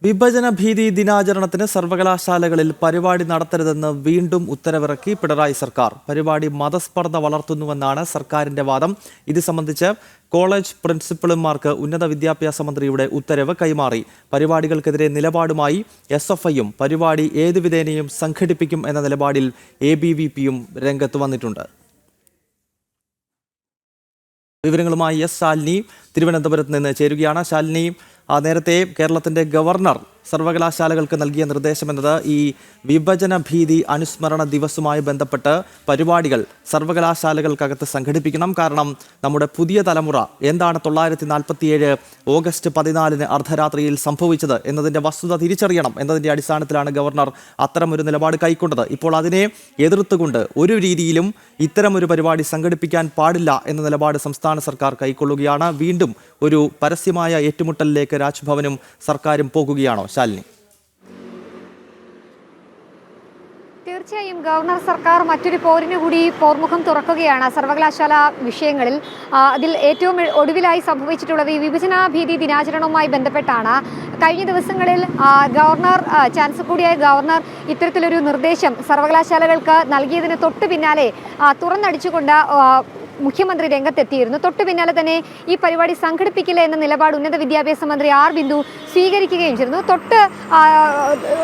വിഭജന ഭീതി ദിനാചരണത്തിന് സർവകലാശാലകളിൽ പരിപാടി നടത്തരുതെന്ന് വീണ്ടും ഉത്തരവിറക്കി പിണറായി സർക്കാർ. പരിപാടി മതസ്പർദ്ധ വളർത്തുന്നുവെന്നാണ് സർക്കാരിന്റെ വാദം. ഇത് സംബന്ധിച്ച് കോളേജ് പ്രിൻസിപ്പൽമാർക്ക് ഉന്നത വിദ്യാഭ്യാസ മന്ത്രിയുടെ ഉത്തരവ് കൈമാറി. പരിപാടികൾക്കെതിരെ നിലപാടുമായി SFIയും പരിപാടി ഏതുവിധേനയും സംഘടിപ്പിക്കും എന്ന നിലപാടിൽ ABVPയും രംഗത്ത് വന്നിട്ടുണ്ട്. വിവരങ്ങളുമായി ശാലിനി തിരുവനന്തപുരത്ത് നിന്ന് ചേരുകയാണ്. ശാലിനി, നേരത്തെ കേരളത്തിന്റെ ഗവർണർ സർവകലാശാലകൾക്ക് നൽകിയ നിർദ്ദേശം എന്നത് ഈ വിഭജന ഭീതി അനുസ്മരണ ദിവസവുമായി ബന്ധപ്പെട്ട് പരിപാടികൾ സർവകലാശാലകൾക്കകത്ത് സംഘടിപ്പിക്കണം. കാരണം നമ്മുടെ പുതിയ തലമുറ എന്താണ് 1947 ഓഗസ്റ്റ് 14 അർദ്ധരാത്രിയിൽ സംഭവിച്ചത് എന്നതിൻ്റെ വസ്തുത തിരിച്ചറിയണം എന്നതിൻ്റെ അടിസ്ഥാനത്തിലാണ് ഗവർണർ അത്തരമൊരു നിലപാട് കൈക്കൊണ്ടത്. ഇപ്പോൾ അതിനെ എതിർത്തുകൊണ്ട് ഒരു രീതിയിലും ഇത്തരമൊരു പരിപാടി സംഘടിപ്പിക്കാൻ പാടില്ല എന്ന നിലപാട് സംസ്ഥാന സർക്കാർ കൈക്കൊള്ളുകയാണ്. വീണ്ടും ഒരു പരസ്യമായ ഏറ്റുമുട്ടലിലേക്ക് രാജ്ഭവനും സർക്കാരും പോകുകയാണോ ശാലിനി? തീർച്ചയായും ഗവർണർ സർക്കാർ മറ്റൊരു പോരിന് കൂടി പോർമുഖം തുറക്കുകയാണ് സർവകലാശാല വിഷയങ്ങളിൽ. അതിൽ ഏറ്റവും ഒടുവിലായി സംഭവിച്ചിട്ടുള്ളത് ഈ വിഭജന ഭീതി ദിനാചരണവുമായി ബന്ധപ്പെട്ടാണ്. കഴിഞ്ഞ ദിവസങ്ങളിൽ ഗവർണർ, ചാൻസലർ കൂടിയായ ഗവർണർ ഇത്തരത്തിലൊരു നിർദ്ദേശം സർവകലാശാലകൾക്ക് നൽകിയതിന് തൊട്ടു പിന്നാലെ തുറന്നടിച്ചുകൊണ്ട് മുഖ്യമന്ത്രി രംഗത്തെത്തിയിരുന്നു. തൊട്ടു പിന്നാലെ തന്നെ ഈ പരിപാടി സംഘടിപ്പിക്കില്ല എന്ന നിലപാട് ഉന്നത വിദ്യാഭ്യാസ മന്ത്രി R. ബിന്ദു സ്വീകരിക്കുകയും ചെയ്തിരുന്നു. തൊട്ട്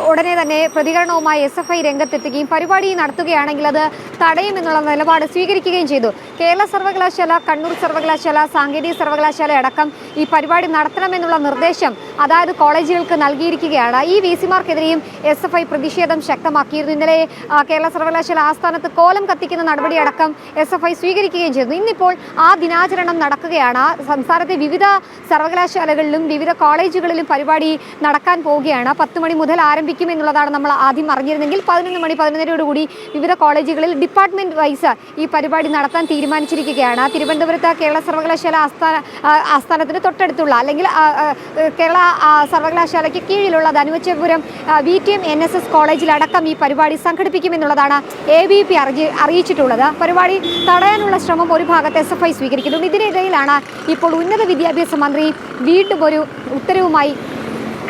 ഉടനെ തന്നെ പ്രതികരണവുമായി SFI രംഗത്തെത്തുകയും പരിപാടി നടത്തുകയാണെങ്കിൽ അത് തടയുമെന്നുള്ള നിലപാട് സ്വീകരിക്കുകയും ചെയ്തു. കേരള സർവകലാശാല, കണ്ണൂർ സർവകലാശാല, സാങ്കേതിക സർവകലാശാല അടക്കം ഈ പരിപാടി നടത്തണമെന്നുള്ള നിർദ്ദേശം അതായത് കോളേജുകൾക്ക് നൽകിയിരിക്കുകയാണ്. ഈ VC-മാർക്കെതിരെയും SFI പ്രതിഷേധം ശക്തമാക്കിയിരുന്നു. ഇന്നലെ കേരള സർവകലാശാല ആസ്ഥാനത്ത് കോലം കത്തിക്കുന്ന നടപടിയടക്കം SFI സ്വീകരിക്കുകയും ചെയ്തു. ഇന്നിപ്പോൾ ആ ദിനാചരണം നടക്കുകയാണ്. സംസ്ഥാനത്തെ വിവിധ സർവകലാശാലകളിലും വിവിധ കോളേജുകളിലും പരിപാടി നടക്കാൻ പോവുകയാണ്. 10 മണി മുതൽ ആരംഭിക്കുമെന്നുള്ളതാണ് നമ്മൾ ആദ്യം അറിഞ്ഞിരുന്നെങ്കിൽ 11 മണി 11:30 കൂടി കോളേജുകളിൽ ഡിപ്പാർട്ട്മെന്റ് വൈസ് ഈ പരിപാടി നടത്താൻ തീരുമാനിച്ചിരിക്കുകയാണ്. തിരുവനന്തപുരത്ത് കേരള സർവകലാശാല ആസ്ഥാനത്തിന് തൊട്ടടുത്തുള്ള അല്ലെങ്കിൽ കേരള സർവകലാശാലയ്ക്ക് കീഴിലുള്ള ധനുവച്ചപുരം VTM NSS കോളേജിലടക്കം ഈ പരിപാടി സംഘടിപ്പിക്കുമെന്നുള്ളതാണ് ABVP അറിയിച്ചിട്ടുള്ളത്. പരിപാടി തടയാനുള്ള ശ്രമം ഒരു ഭാഗത്ത് SFI സ്വീകരിക്കുന്നു. ഇതിനിടയിലാണ് ഇപ്പോൾ ഉന്നത വിദ്യാഭ്യാസ മന്ത്രി വീണ്ടും ഒരു ഉത്തരവുമായി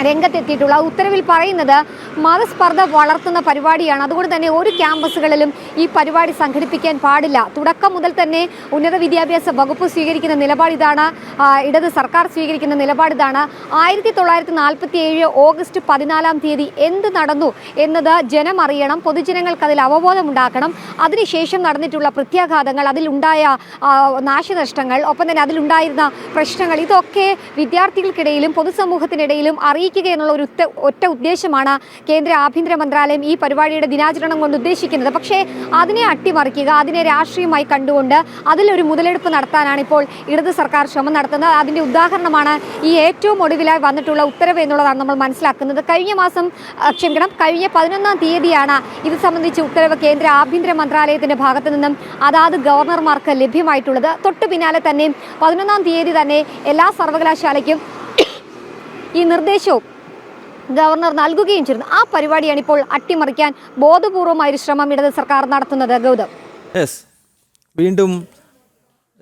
രംഗത്തെത്തിയിട്ടുള്ള. ഉത്തരവിൽ പറയുന്നത് മതസ്പർദ്ധ വളർത്തുന്ന പരിപാടിയാണ്. അതുകൊണ്ട് തന്നെ ഒരു ക്യാമ്പസുകളിലും ഈ പരിപാടി സംഘടിപ്പിക്കാൻ പാടില്ല. തുടക്കം മുതൽ തന്നെ ഉന്നത വിദ്യാഭ്യാസ വകുപ്പ് സ്വീകരിക്കുന്ന നിലപാടിതാണ്, ഇടത് സർക്കാർ സ്വീകരിക്കുന്ന നിലപാടിതാണ്. 1947 ഓഗസ്റ്റ് 14 എന്ത് നടന്നു എന്നത് ജനം അറിയണം, പൊതുജനങ്ങൾക്ക് അതിൽ അവബോധമുണ്ടാക്കണം. അതിനുശേഷം നടന്നിട്ടുള്ള പ്രത്യാഘാതങ്ങൾ, അതിലുണ്ടായ നാശനഷ്ടങ്ങൾ, ഒപ്പം തന്നെ അതിലുണ്ടായിരുന്ന പ്രശ്നങ്ങൾ, ഇതൊക്കെ വിദ്യാർത്ഥികൾക്കിടയിലും പൊതുസമൂഹത്തിനിടയിലും അറിയിക്കുക എന്നുള്ള ഒരു ഒറ്റ ഉദ്ദേശമാണ് കേന്ദ്ര ആഭ്യന്തര മന്ത്രാലയം ഈ പരിപാടിയുടെ ദിനാചരണം കൊണ്ട് ഉദ്ദേശിക്കുന്നത്. പക്ഷേ അതിനെ അട്ടിമറിക്കുക, അതിനെ രാഷ്ട്രീയമായി കണ്ടുകൊണ്ട് അതിലൊരു മുതലെടുപ്പ് നടത്താനാണ് ഇപ്പോൾ ഇടത് സർക്കാർ ശ്രമം നടത്തുന്നത്. അതിൻ്റെ ഉദാഹരണമാണ് ഈ ഏറ്റവും ഒടുവിലായി വന്നിട്ടുള്ള ഉത്തരവ് എന്നുള്ളതാണ് നമ്മൾ മനസ്സിലാക്കുന്നത്. കഴിഞ്ഞ 11 തീയതിയാണ് ഇത് സംബന്ധിച്ച് ഉത്തരവ് കേന്ദ്ര ആഭ്യന്തര മന്ത്രാലയത്തിൻ്റെ ഭാഗത്തു നിന്നും അതാത് ഗവർണർമാർക്ക് ലഭ്യമായിട്ടുള്ളത്. തൊട്ടു പിന്നാലെ തന്നെ 11 തീയതി തന്നെ എല്ലാ സർവകലാശാലയ്ക്കും ഈ നിർദ്ദേശവും ഗവർണർ നൽകുകയും ചെയ്തു. ആ പരിപാടിയാണ് ഇപ്പോൾ അട്ടിമറിക്കാൻ ബോധപൂർവമായൊരു ശ്രമം ഇടത് സർക്കാർ നടത്തുന്നത്. ഗൗതം, വീണ്ടും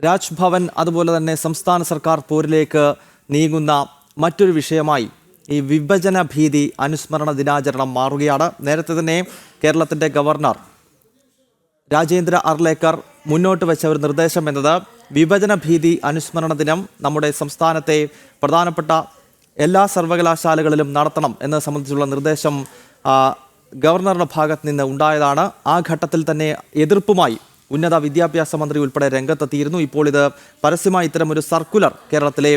രാജ്ഭവൻ അതുപോലെ തന്നെ സംസ്ഥാന സർക്കാർ പോരിലേക്ക് നീങ്ങുന്ന മറ്റൊരു വിഷയമായി ഈ വിഭജന ഭീതി അനുസ്മരണ ദിനാചരണം മാറുകയാണ്. നേരത്തെ തന്നെ കേരളത്തിൻ്റെ ഗവർണർ രാജേന്ദ്ര അർലേക്കർ മുന്നോട്ട് വെച്ച ഒരു നിർദ്ദേശം എന്നത് വിഭജന ഭീതി അനുസ്മരണ ദിനം നമ്മുടെ സംസ്ഥാനത്തെ പ്രധാനപ്പെട്ട എല്ലാ സർവകലാശാലകളിലും നടത്തണം എന്നത് സംബന്ധിച്ചുള്ള നിർദ്ദേശം ഗവർണറുടെ ഭാഗത്ത് നിന്ന് ഉണ്ടായതാണ്. ആ ഘട്ടത്തിൽ തന്നെ എതിർപ്പുമായി ഉന്നത വിദ്യാഭ്യാസ മന്ത്രി ഉൾപ്പെടെ രംഗത്തെത്തിയിരുന്നു. ഇപ്പോൾ ഇത് പരസ്യമായി ഇത്തരമൊരു സർക്കുലർ കേരളത്തിലെ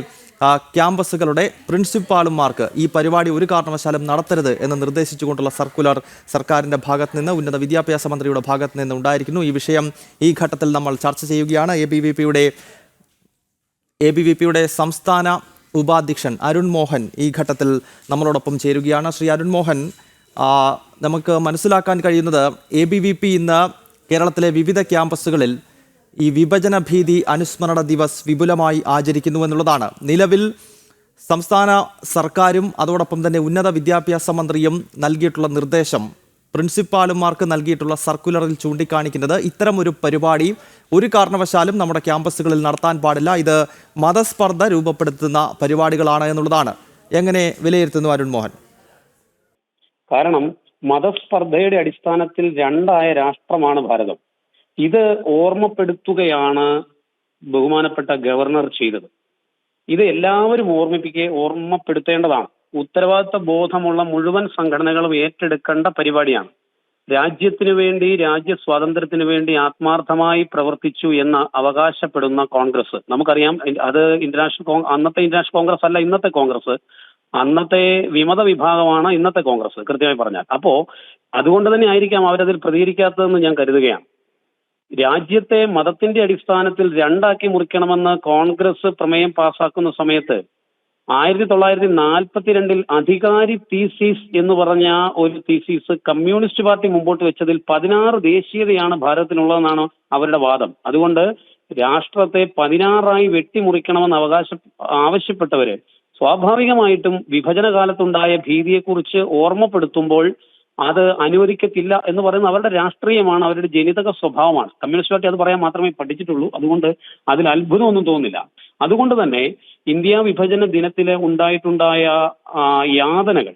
ക്യാമ്പസുകളുടെ പ്രിൻസിപ്പാളുമാർക്ക് ഈ പരിപാടി ഒരു കാരണവശാലും നടത്തരുത് എന്ന് നിർദ്ദേശിച്ചുകൊണ്ടുള്ള സർക്കുലർ സർക്കാരിൻ്റെ ഭാഗത്ത് നിന്ന്, ഉന്നത വിദ്യാഭ്യാസ മന്ത്രിയുടെ ഭാഗത്ത് നിന്ന് ഉണ്ടായിരിക്കുന്നു. ഈ വിഷയം ഈ ഘട്ടത്തിൽ നമ്മൾ ചർച്ച ചെയ്യുകയാണ്. ABVPയുടെ സംസ്ഥാന ഉപാധ്യക്ഷൻ അരുൺ മോഹൻ ഈ ഘട്ടത്തിൽ നമ്മളോടൊപ്പം ചേരുകയാണ്. ശ്രീ അരുൺ മോഹൻ, നമുക്ക് മനസ്സിലാക്കാൻ കഴിയുന്നത് ABVP ഇന്ന് കേരളത്തിലെ വിവിധ ക്യാമ്പസുകളിൽ ഈ വിഭജന ഭീതി അനുസ്മരണ ദിവസ് വിപുലമായി ആചരിക്കുന്നു എന്നുള്ളതാണ്. നിലവിൽ സംസ്ഥാന സർക്കാരും അതോടൊപ്പം തന്നെ ഉന്നത വിദ്യാഭ്യാസ മന്ത്രിയും നൽകിയിട്ടുള്ള നിർദ്ദേശം, പ്രിൻസിപ്പാളുമാർക്ക് നൽകിയിട്ടുള്ള സർക്കുലറിൽ ചൂണ്ടിക്കാണിക്കുന്നത് ഇത്തരം ഒരു പരിപാടി ഒരു കാരണവശാലും നമ്മുടെ ക്യാമ്പസുകളിൽ നടത്താൻ പാടില്ല, ഇത് മതസ്പർദ്ധ രൂപപ്പെടുത്തുന്ന പരിപാടികളാണ് എന്നുള്ളതാണ്. എങ്ങനെ വിലയിരുത്തുന്നു അരുൺ മോഹൻ? കാരണം മതസ്പർദ്ധയുടെ അടിസ്ഥാനത്തിൽ രണ്ടായ രാഷ്ട്രമാണ് ഭാരതം. ഇത് ഓർമ്മപ്പെടുത്തുകയാണ് ബഹുമാനപ്പെട്ട ഗവർണർ ചെയ്തത്. ഇത് എല്ലാവരും ഓർമ്മപ്പെടുത്തേണ്ടതാണ്. ഉത്തരവാദിത്ത ബോധമുള്ള മുഴുവൻ സംഘടനകളും ഏറ്റെടുക്കേണ്ട പരിപാടിയാണ്. രാജ്യത്തിനു വേണ്ടി, രാജ്യ സ്വാതന്ത്ര്യത്തിനു വേണ്ടി ആത്മാർത്ഥമായി പ്രവർത്തിച്ചു എന്ന് അവകാശപ്പെടുന്ന കോൺഗ്രസ്, നമുക്കറിയാം അത് അന്നത്തെ ഇന്റർനാഷണൽ കോൺഗ്രസ് അല്ല ഇന്നത്തെ കോൺഗ്രസ്, അന്നത്തെ വിമത വിഭാഗമാണ് ഇന്നത്തെ കോൺഗ്രസ് കൃത്യമായി പറഞ്ഞാൽ. അപ്പോ അതുകൊണ്ട് തന്നെ ആയിരിക്കാം അവരതിൽ പ്രതികരിക്കാത്തതെന്ന് ഞാൻ കരുതുകയാണ്. രാജ്യത്തെ മതത്തിന്റെ അടിസ്ഥാനത്തിൽ രണ്ടാക്കി മുറിക്കണമെന്ന് കോൺഗ്രസ് പ്രമേയം പാസാക്കുന്ന സമയത്ത് 1942 അധികാരി തീസീസ് എന്ന് പറഞ്ഞ ഒരു തീസീസ് കമ്മ്യൂണിസ്റ്റ് പാർട്ടി മുമ്പോട്ട് വെച്ചതിൽ 16 ദേശീയതയാണ് ഭാരതത്തിനുള്ളതെന്നാണ് അവരുടെ വാദം. അതുകൊണ്ട് രാഷ്ട്രത്തെ 16ആയി വെട്ടിമുറിക്കണമെന്ന് ആവശ്യപ്പെട്ടവര് സ്വാഭാവികമായിട്ടും വിഭജന കാലത്തുണ്ടായ ഭീതിയെക്കുറിച്ച് ഓർമ്മപ്പെടുത്തുമ്പോൾ അത് അനുവദിക്കത്തില്ല എന്ന് പറയുന്നത് അവരുടെ രാഷ്ട്രീയമാണ്, അവരുടെ ജനിതക സ്വഭാവമാണ്. കമ്മ്യൂണിസ്റ്റ് പാർട്ടി അത് പറയാൻ മാത്രമേ പഠിച്ചിട്ടുള്ളൂ. അതുകൊണ്ട് അതിൽ അത്ഭുതമൊന്നും തോന്നുന്നില്ല. അതുകൊണ്ട് തന്നെ ഇന്ത്യ വിഭജന ദിനത്തില് ഉണ്ടായ യാതനകൾ,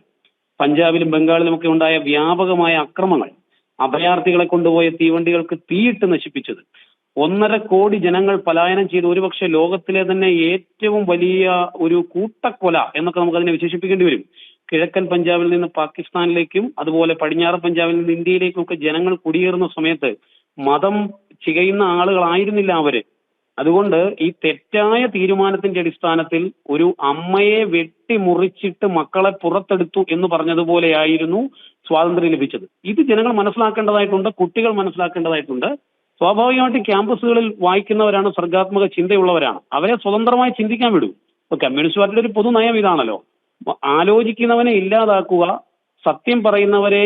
പഞ്ചാബിലും ബംഗാളിലുമൊക്കെ ഉണ്ടായ വ്യാപകമായ അക്രമങ്ങൾ, അഭയാർത്ഥികളെ കൊണ്ടുപോയ തീവണ്ടികൾക്ക് തീയിട്ട് നശിപ്പിച്ചത്, 1.5 കോടി ജനങ്ങൾ പലായനം ചെയ്ത് ഒരുപക്ഷെ ലോകത്തിലെ തന്നെ ഏറ്റവും വലിയ ഒരു കൂട്ടക്കൊല എന്നൊക്കെ നമുക്കതിനെ വിശേഷിപ്പിക്കേണ്ടി വരും. കിഴക്കൻ പഞ്ചാബിൽ നിന്ന് പാകിസ്ഥാനിലേക്കും അതുപോലെ പടിഞ്ഞാറൻ പഞ്ചാബിൽ നിന്ന് ഇന്ത്യയിലേക്കും ഒക്കെ ജനങ്ങൾ കുടിയേറുന്ന സമയത്ത് മതം ചികയുന്ന ആളുകളായിരുന്നില്ല അവര്. അതുകൊണ്ട് ഈ തെറ്റായ തീരുമാനത്തിന്റെ അടിസ്ഥാനത്തിൽ ഒരു അമ്മയെ വെട്ടിമുറിച്ചിട്ട് മക്കളെ പുറത്തെടുത്തു എന്ന് പറഞ്ഞതുപോലെയായിരുന്നു സ്വാതന്ത്ര്യം ലഭിച്ചത്. ഇത് ജനങ്ങൾ മനസ്സിലാക്കേണ്ടതായിട്ടുണ്ട്, കുട്ടികൾ മനസ്സിലാക്കേണ്ടതായിട്ടുണ്ട്. സ്വാഭാവികമായിട്ടും ക്യാമ്പസുകളിൽ വായിക്കുന്നവരാണ്, സർഗാത്മക ചിന്തയുള്ളവരാണ്, അവരെ സ്വതന്ത്രമായി ചിന്തിക്കാൻ വിടൂ. ഇപ്പൊ കമ്മ്യൂണിസ്റ്റ് പാർട്ടിയുടെ ഒരു പൊതു നയം ഇതാണല്ലോ, ആലോചിക്കുന്നവനെ ഇല്ലാതാക്കുക, സത്യം പറയുന്നവരെ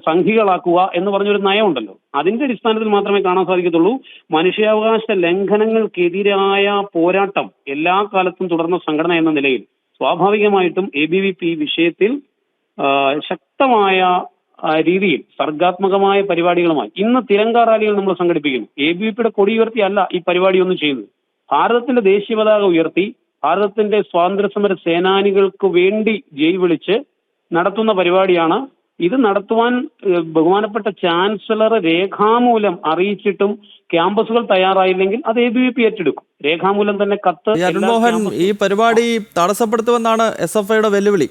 സംഘികളാക്കുക എന്ന് പറഞ്ഞൊരു നയമുണ്ടല്ലോ. അതിന്റെ അടിസ്ഥാനത്തിൽ മാത്രമേ കാണാൻ സാധിക്കത്തുള്ളൂ. മനുഷ്യാവകാശ ലംഘനങ്ങൾക്കെതിരായ പോരാട്ടം എല്ലാ കാലത്തും തുടർന്ന സംഘടന എന്ന നിലയിൽ സ്വാഭാവികമായിട്ടും ABVP വിഷയത്തിൽ ശക്തമായ രീതിയിൽ സർഗാത്മകമായ പരിപാടികളുമായി ഇന്ന് തിരങ്ക റാലികൾ നമ്മൾ സംഘടിപ്പിക്കുന്നു. ABVPയുടെ കൊടി ഉയർത്തിയല്ല ഈ പരിപാടിയൊന്നും ചെയ്യുന്നത്. ഭാരതത്തിന്റെ ദേശീയ പതാക ഉയർത്തി ഭാരതത്തിന്റെ സ്വാതന്ത്ര്യ സമര സേനാനികൾക്ക് വേണ്ടി ജയ് വിളിച്ച് നടത്തുന്ന പരിപാടിയാണ്. ഇത് നടത്തുവാൻ ബഹുമാനപ്പെട്ട ചാൻസലർ രേഖാമൂലം അറിയിച്ചിട്ടും ക്യാമ്പസുകൾ തയ്യാറായില്ലെങ്കിൽ അത് ABVP ഏറ്റെടുക്കും. രേഖാമൂലം തന്നെ കത്ത്. അരുൺമോഹൻ, ഈ പരിപാടി തടസ്സപ്പെടുത്തുമെന്നാണ് SFIയുടെ വെല്ലുവിളി.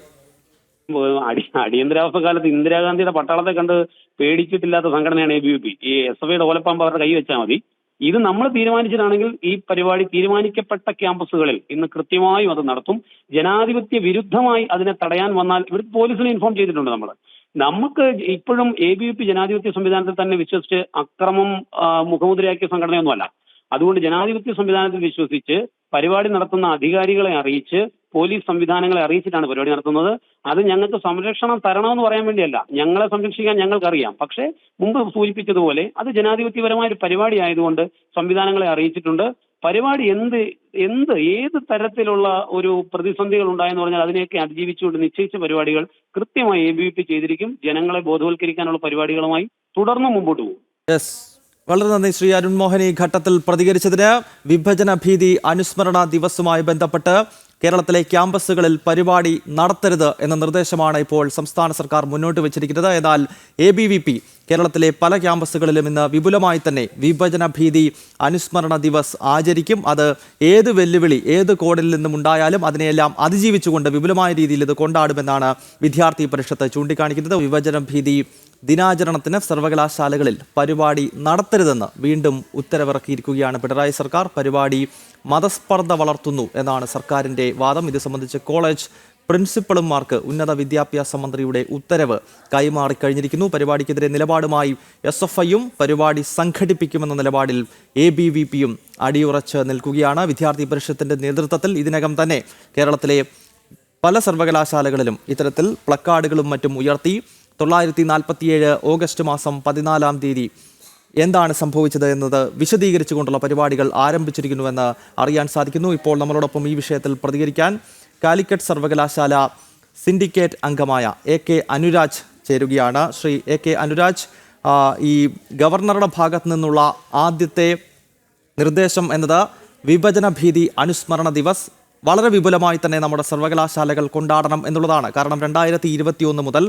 അടിയന്തരാവസ്ഥ കാലത്ത് ഇന്ദിരാഗാന്ധിയുടെ പട്ടാളത്തെ കണ്ട് പേടിച്ചിട്ടില്ലാത്ത സംഘടനയാണ് ABVP. ഈ SFIയുടെ ഓലപ്പാമ്പ് അവരുടെ കൈ വെച്ചാൽ മതി. ഇത് നമ്മൾ തീരുമാനിച്ചതാണെങ്കിൽ ഈ പരിപാടി തീരുമാനിക്കപ്പെട്ട ക്യാമ്പസുകളിൽ ഇന്ന് കൃത്യമായും അത് നടത്തും. ജനാധിപത്യ വിരുദ്ധമായി അതിനെ തടയാൻ വന്നാൽ ഇവിടെ പോലീസിനെ ഇൻഫോം ചെയ്തിട്ടുണ്ട് നമുക്ക് ഇപ്പോഴും ABVP ജനാധിപത്യ സംവിധാനത്തിൽ തന്നെ വിശ്വസിച്ച് അക്രമം മുഖമുദ്രയാക്കിയ സംഘടനയൊന്നുമല്ല. അതുകൊണ്ട് ജനാധിപത്യ സംവിധാനത്തിൽ വിശ്വസിച്ച് പരിപാടി നടത്തുന്ന അധികാരികളെ അറിയിച്ച് പോലീസ് സംവിധാനങ്ങളെ അറിയിച്ചിട്ടാണ് പരിപാടി നടത്തുന്നത്. അത് ഞങ്ങൾക്ക് സംരക്ഷണം തരണമെന്ന് പറയാൻ വേണ്ടിയല്ല, ഞങ്ങളെ സംരക്ഷിക്കാൻ ഞങ്ങൾക്കറിയാം. പക്ഷേ മുമ്പ് സൂചിപ്പിച്ചതുപോലെ അത് ജനാധിപത്യപരമായ ഒരു പരിപാടി ആയതുകൊണ്ട് സംവിധാനങ്ങളെ അറിയിച്ചിട്ടുണ്ട്. പരിപാടി ഏത് തരത്തിലുള്ള ഒരു പ്രതിസന്ധികൾ ഉണ്ടായെന്ന് പറഞ്ഞാൽ അതിനെയൊക്കെ അതിജീവിച്ചുകൊണ്ട് നിശ്ചയിച്ച പരിപാടികൾ കൃത്യമായി ABVP ചെയ്തിരിക്കും. ജനങ്ങളെ ബോധവൽക്കരിക്കാനുള്ള പരിപാടികളുമായി തുടർന്ന് മുമ്പോട്ട് പോകും. വളരെ നന്ദി ശ്രീ അരുൺമോഹൻ ഈ ഘട്ടത്തിൽ പ്രതികരിച്ചതിന്. വിഭജന ഭീതി അനുസ്മരണ ദിവസവുമായി ബന്ധപ്പെട്ട് കേരളത്തിലെ ക്യാമ്പസുകളിൽ പരിപാടി നടത്തരുത് എന്ന നിർദ്ദേശമാണ് ഇപ്പോൾ സംസ്ഥാന സർക്കാർ മുന്നോട്ട് വെച്ചിരിക്കുന്നത്. എന്നാൽ ABVP കേരളത്തിലെ പല ക്യാമ്പസുകളിലും ഇന്ന് വിപുലമായി തന്നെ വിഭജന ഭീതി അനുസ്മരണ ദിവസ് ആചരിക്കും. അത് ഏത് വെല്ലുവിളി, ഏത് കോഡിൽ നിന്നും ഉണ്ടായാലും അതിനെയെല്ലാം അതിജീവിച്ചുകൊണ്ട് വിപുലമായ രീതിയിൽ ഇത് കൊണ്ടാടുമെന്നാണ് വിദ്യാർത്ഥി പരിഷത്ത് ചൂണ്ടിക്കാണിക്കുന്നത്. വിഭജന ഭീതി ദിനാചരണത്തിന് സർവകലാശാലകളിൽ പരിപാടി നടത്തരുതെന്ന് വീണ്ടും ഉത്തരവിറക്കിയിരിക്കുകയാണ് പിണറായി സർക്കാർ. പരിപാടി മതസ്പർദ്ധ വളർത്തുന്നു എന്നാണ് സർക്കാരിൻ്റെ വാദം. ഇത് സംബന്ധിച്ച് കോളേജ് പ്രിൻസിപ്പൽമാർക്ക് ഉന്നത വിദ്യാഭ്യാസ മന്ത്രിയുടെ ഉത്തരവ് കൈമാറിക്കഴിഞ്ഞിരിക്കുന്നു. പരിപാടിക്കെതിരെ നിലപാടുമായി SFIയും പരിപാടി സംഘടിപ്പിക്കുമെന്ന നിലപാടിൽ ABVPയും അടിയുറച്ച് നിൽക്കുകയാണ്. വിദ്യാർത്ഥി പരിഷത്തിന്റെ നേതൃത്വത്തിൽ ഇതിനകം തന്നെ കേരളത്തിലെ പല സർവകലാശാലകളിലും ഇത്തരത്തിൽ പ്ലക്കാർഡുകളും മറ്റും ഉയർത്തി 947 ഓഗസ്റ്റ് മാസം 14 എന്താണ് സംഭവിച്ചത് എന്നത് വിശദീകരിച്ചുകൊണ്ടുള്ള പരിപാടികൾ ആരംഭിച്ചിരിക്കുന്നുവെന്ന് അറിയാൻ സാധിക്കുന്നു. ഇപ്പോൾ നമ്മളോടൊപ്പം ഈ വിഷയത്തിൽ പ്രതികരിക്കാൻ കാലിക്കറ്റ് സർവകലാശാല സിൻഡിക്കേറ്റ് അംഗമായ AK അനുരാജ് ചേരുകയാണ്. ശ്രീ AK അനുരാജ്, ഈ ഗവർണറുടെ ഭാഗത്ത് നിന്നുള്ള ആദ്യത്തെ നിർദ്ദേശം എന്നത് വിഭജന ഭീതി അനുസ്മരണ ദിവസ് വളരെ വിപുലമായി തന്നെ നമ്മുടെ സർവകലാശാലകൾ കൊണ്ടാടണം എന്നുള്ളതാണ്. കാരണം 2021 മുതൽ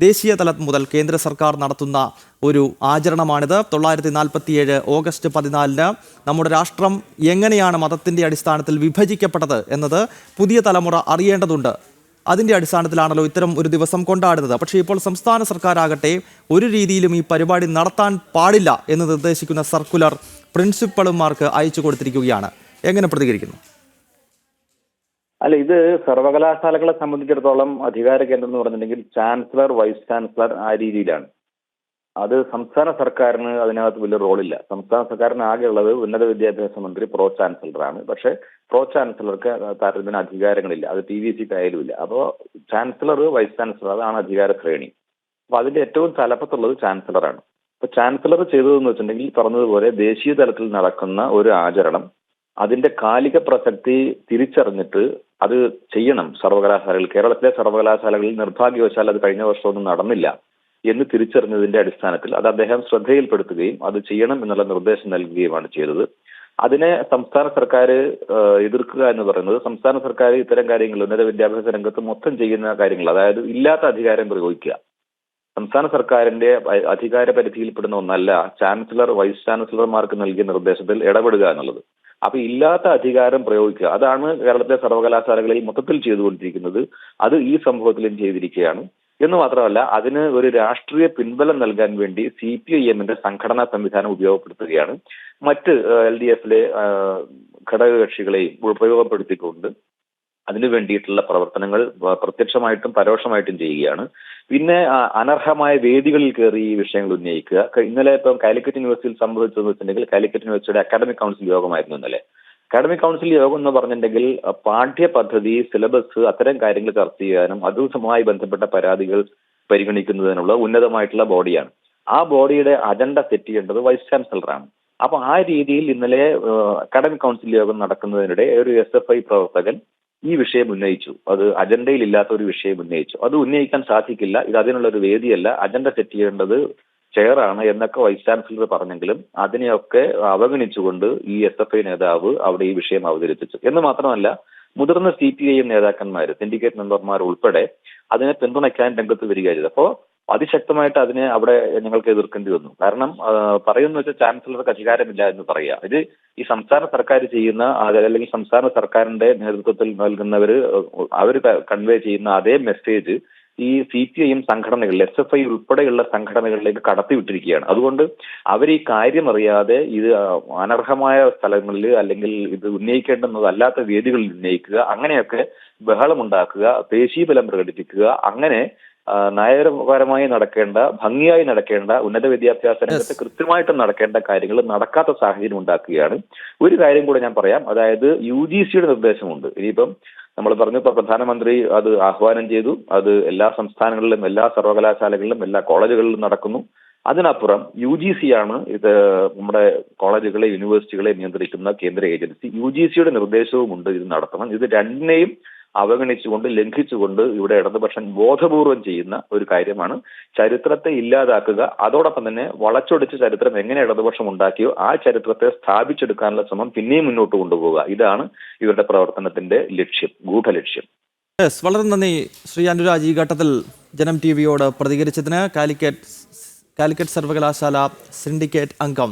ദേശീയ തലം മുതൽ കേന്ദ്ര സർക്കാർ നടത്തുന്ന ഒരു ആചരണമാണിത്. 1947 ഓഗസ്റ്റ് 14 നമ്മുടെ രാഷ്ട്രം എങ്ങനെയാണ് മതത്തിൻ്റെ അടിസ്ഥാനത്തിൽ വിഭജിക്കപ്പെട്ടത് എന്നത് പുതിയ തലമുറ അറിയേണ്ടതുണ്ട്. അതിൻ്റെ അടിസ്ഥാനത്തിലാണല്ലോ ഇത്തരം ഒരു ദിവസം കൊണ്ടാടുന്നത്. പക്ഷേ ഇപ്പോൾ സംസ്ഥാന സർക്കാരാകട്ടെ ഒരു രീതിയിലും ഈ പരിപാടി നടത്താൻ പാടില്ല എന്ന് നിർദ്ദേശിക്കുന്ന സർക്കുലർ പ്രിൻസിപ്പൽമാർക്ക് അയച്ചു കൊടുത്തിരിക്കുകയാണ്. എങ്ങനെ പ്രതികരിക്കുന്നു? അല്ല, ഇത് സർവകലാശാലകളെ സംബന്ധിച്ചിടത്തോളം അധികാര കേന്ദ്രം എന്ന് പറഞ്ഞിട്ടുണ്ടെങ്കിൽ ചാൻസലർ, വൈസ് ചാൻസലർ ആ രീതിയിലാണ്. അത് സംസ്ഥാന സർക്കാരിന് അതിനകത്ത് വലിയ റോളില്ല. സംസ്ഥാന സർക്കാരിന് ആകെയുള്ളത് ഉന്നത വിദ്യാഭ്യാസ മന്ത്രി പ്രോ ചാൻസലറാണ്. പക്ഷെ പ്രോ ചാൻസലർക്ക് താരതമ്യേന അധികാരങ്ങളില്ല. അത് PVC ആയാലുമില്ല. അപ്പോൾ ചാൻസലർ, വൈസ് ചാൻസലർ അതാണ് അധികാര ശ്രേണി. അപ്പൊ അതിന്റെ ഏറ്റവും തലപ്പത്തുള്ളത് ചാൻസലറാണ്. അപ്പൊ ചാൻസലർ ചെയ്തതെന്ന് വെച്ചിട്ടുണ്ടെങ്കിൽ പറഞ്ഞതുപോലെ ദേശീയ തലത്തിൽ നടക്കുന്ന ഒരു ആചരണം അതിന്റെ കാലിക പ്രസക്തി തിരിച്ചറിഞ്ഞിട്ട് അത് ചെയ്യണം സർവകലാശാലകൾ. കേരളത്തിലെ സർവകലാശാലകളിൽ നിർഭാഗ്യവശാൽ അത് കഴിഞ്ഞ വർഷമൊന്നും നടന്നില്ല എന്ന് തിരിച്ചറിഞ്ഞതിന്റെ അടിസ്ഥാനത്തിൽ അത് അദ്ദേഹം ശ്രദ്ധയിൽപ്പെടുത്തുകയും അത് ചെയ്യണം എന്നുള്ള നിർദ്ദേശം നൽകുകയുമാണ് ചെയ്തത്. അതിനെ സംസ്ഥാന സർക്കാർ എതിർക്കുക എന്ന് പറയുന്നത്, സംസ്ഥാന സർക്കാർ ഇത്തരം കാര്യങ്ങൾ ഉന്നത വിദ്യാഭ്യാസ രംഗത്ത് മൊത്തം ചെയ്യുന്ന കാര്യങ്ങൾ, അതായത് ഇല്ലാത്ത അധികാരം പ്രയോഗിക്കുക. സംസ്ഥാന സർക്കാരിന്റെ അധികാര പരിധിയിൽപ്പെടുന്ന ഒന്നല്ല ചാൻസലർ, വൈസ് ചാൻസലർമാർക്ക് നൽകിയ നിർദ്ദേശത്തിൽ ഇടപെടുക എന്നുള്ളത്. അപ്പൊ ഇല്ലാത്ത അധികാരം പ്രയോഗിക്കുക, അതാണ് കേരളത്തിലെ സർവകലാശാലകളിൽ മൊത്തത്തിൽ ചെയ്തുകൊണ്ടിരിക്കുന്നത്. അത് ഈ സംഭവത്തിലും ചെയ്തിരിക്കുകയാണ്. എന്ന് മാത്രമല്ല, അതിന് ഒരു രാഷ്ട്രീയ പിൻബലം നൽകാൻ വേണ്ടി CPIMന്റെ സംഘടനാ സംവിധാനം ഉപയോഗപ്പെടുത്തുകയാണ്. മറ്റ് LDFലെ ഘടകകക്ഷികളെയും ഉപയോഗപ്പെടുത്തിക്കൊണ്ട് അതിനു വേണ്ടിയിട്ടുള്ള പ്രവർത്തനങ്ങൾ പ്രത്യക്ഷമായിട്ടും പരോക്ഷമായിട്ടും ചെയ്യുകയാണ്. പിന്നെ അനർഹമായ വേദികളിൽ കയറി ഈ വിഷയങ്ങൾ ഉന്നയിക്കുക. ഇന്നലെ ഇപ്പം കാലിക്കറ്റ് യൂണിവേഴ്സിറ്റിയിൽ സംഭവിച്ചതെന്ന് വെച്ചിട്ടുണ്ടെങ്കിൽ കാലിക്കറ്റ് യൂണിവേഴ്സിറ്റിയുടെ അക്കാഡമിക് കൗൺസിൽ യോഗമായിരുന്നു ഇന്നലെ. അക്കാഡമിക് കൗൺസിൽ യോഗം എന്ന് പറഞ്ഞിട്ടുണ്ടെങ്കിൽ പാഠ്യപദ്ധതി, സിലബസ് അത്തരം കാര്യങ്ങൾ ചർച്ച ചെയ്യാനും അതുമായി ബന്ധപ്പെട്ട പരാതികൾ പരിഗണിക്കുന്നതിനുള്ള ഉന്നതമായിട്ടുള്ള ബോഡിയാണ്. ആ ബോഡിയുടെ അജണ്ട സെറ്റ് ചെയ്യേണ്ടത് വൈസ് ചാൻസലറാണ്. അപ്പൊ ആ രീതിയിൽ ഇന്നലെ അക്കാഡമിക് കൗൺസിൽ യോഗം നടക്കുന്നതിനിടെ ഒരു SFI പ്രവർത്തകൻ ഈ വിഷയം ഉന്നയിച്ചു. അത് അജണ്ടയിൽ ഇല്ലാത്ത ഒരു വിഷയം ഉന്നയിച്ചു. അത് ഉന്നയിക്കാൻ സാധിക്കില്ല, ഇത് അതിനുള്ള ഒരു വേദിയല്ല, അജണ്ട സെറ്റ് ചെയ്യേണ്ടത് ചെയറാണ് എന്നൊക്കെ വൈസ് ചാൻസലർ പറഞ്ഞെങ്കിലും അതിനെയൊക്കെ അവഗണിച്ചുകൊണ്ട് ഈ SFI നേതാവ് അവിടെ ഈ വിഷയം അവതരിപ്പിച്ചു. എന്ന് മാത്രമല്ല, മുതിർന്ന CPIM നേതാക്കന്മാർ, സിൻഡിക്കേറ്റ് മെമ്പർമാർ ഉൾപ്പെടെ അതിനെ പിന്തുണയ്ക്കാൻ രംഗത്ത് വരികയായിരുന്നു. അപ്പോൾ അതിശക്തമായിട്ട് അതിനെ അവിടെ ഞങ്ങൾക്ക് എതിർക്കേണ്ടി വന്നു. കാരണം പറയുന്ന വെച്ചാൽ ചാൻസലർക്ക് അധികാരമില്ല എന്ന് പറയുക. ഇത് ഈ സംസ്ഥാന സർക്കാർ ചെയ്യുന്ന അല്ലെങ്കിൽ സംസ്ഥാന സർക്കാരിന്റെ നേതൃത്വത്തിൽ നൽകുന്നവർ അവർ കൺവേ ചെയ്യുന്ന അതേ മെസ്സേജ് ഈ CPIM സംഘടനകളിൽ, SFI ഉൾപ്പെടെയുള്ള സംഘടനകളിലേക്ക് കടത്തിവിട്ടിരിക്കുകയാണ്. അതുകൊണ്ട് അവർ ഈ കാര്യം അറിയാതെ ഇത് അനർഹമായ സ്ഥലങ്ങളിൽ അല്ലെങ്കിൽ ഇത് ഉന്നയിക്കേണ്ടുന്നതല്ലാത്ത വേദികളിൽ ഉന്നയിക്കുക, അങ്ങനെയൊക്കെ ബഹളമുണ്ടാക്കുക, ദേശീയബലം പ്രകടിപ്പിക്കുക, അങ്ങനെ നയപരമായി നടക്കേണ്ട, ഭംഗിയായി നടക്കേണ്ട, ഉന്നത വിദ്യാഭ്യാസ രംഗത്ത് കൃത്യമായിട്ട് നടക്കേണ്ട കാര്യങ്ങൾ നടക്കാത്ത സാഹചര്യം ഉണ്ടാക്കുകയാണ്. ഒരു കാര്യം കൂടെ ഞാൻ പറയാം, അതായത് UGCയുടെ നിർദ്ദേശമുണ്ട്. ഇനിയിപ്പം നമ്മൾ പറഞ്ഞു, ഇപ്പൊ പ്രധാനമന്ത്രി അത് ആഹ്വാനം ചെയ്തു, അത് എല്ലാ സംസ്ഥാനങ്ങളിലും, എല്ലാ സർവകലാശാലകളിലും, എല്ലാ കോളേജുകളിലും നടക്കുന്നു. അതിനപ്പുറം UGCയാണ് ഇത് നമ്മുടെ കോളേജുകളെ, യൂണിവേഴ്സിറ്റികളെ നിയന്ത്രിക്കുന്ന കേന്ദ്ര ഏജൻസി. UGCയുടെ നിർദ്ദേശവുമുണ്ട് ഇത് നടത്തണം. ഇത് രണ്ടിനെയും അവഗണിച്ചുകൊണ്ട്, ലംഘിച്ചുകൊണ്ട് ഇവിടെ ഇടതുപക്ഷം ബോധപൂർവം ചെയ്യുന്ന ഒരു കാര്യമാണ്. ചരിത്രത്തെ ഇല്ലാതാക്കുക, അതോടൊപ്പം തന്നെ വളച്ചൊടിച്ച് ചരിത്രം എങ്ങനെ ഇടതുപക്ഷം ഉണ്ടാക്കിയോ ആ ചരിത്രത്തെ സ്ഥാപിച്ചെടുക്കാനുള്ള ശ്രമം പിന്നെയും മുന്നോട്ട് കൊണ്ടുപോവുക. ഇതാണ് ഇവരുടെ പ്രവർത്തനത്തിന്റെ ലക്ഷ്യം, ഗൂഢലക്ഷ്യം. വളരെ നന്ദി ശ്രീ അനുരാജ്, ഈ ഘട്ടത്തിൽ ജനം TVയോട് പ്രതികരിച്ചതിന്. കാലിക്കറ്റ് സർവകലാശാല സിൻഡിക്കേറ്റ് അംഗം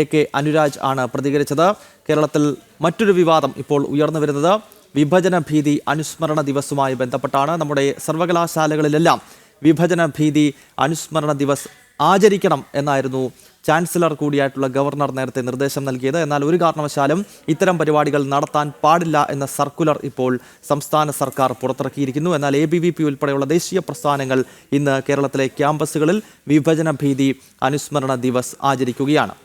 AK അനുരാജ് ആണ് പ്രതികരിച്ചത്. കേരളത്തിൽ മറ്റൊരു വിവാദം ഇപ്പോൾ ഉയർന്നു വരുന്നത് വിഭജന ഭീതി അനുസ്മരണ ദിവസവുമായി ബന്ധപ്പെട്ടാണ്. നമ്മുടെ സർവകലാശാലകളിലെല്ലാം വിഭജന ഭീതി അനുസ്മരണ ദിവസ് ആചരിക്കണം എന്നായിരുന്നു ചാൻസലർ കൂടിയായിട്ടുള്ള ഗവർണർ നേരത്തെ നിർദ്ദേശം നൽകിയത്. എന്നാൽ ഒരു കാരണവശാലും ഇത്തരം പരിപാടികൾ നടത്താൻ പാടില്ല എന്ന സർക്കുലർ ഇപ്പോൾ സംസ്ഥാന സർക്കാർ പുറത്തിറക്കിയിരിക്കുന്നു. എന്നാൽ ABVP ഉൾപ്പെടെയുള്ള ദേശീയ പ്രസ്ഥാനങ്ങൾ ഇന്ന് കേരളത്തിലെ ക്യാമ്പസുകളിൽ വിഭജന ഭീതി അനുസ്മരണ ദിവസ് ആചരിക്കുകയാണ്.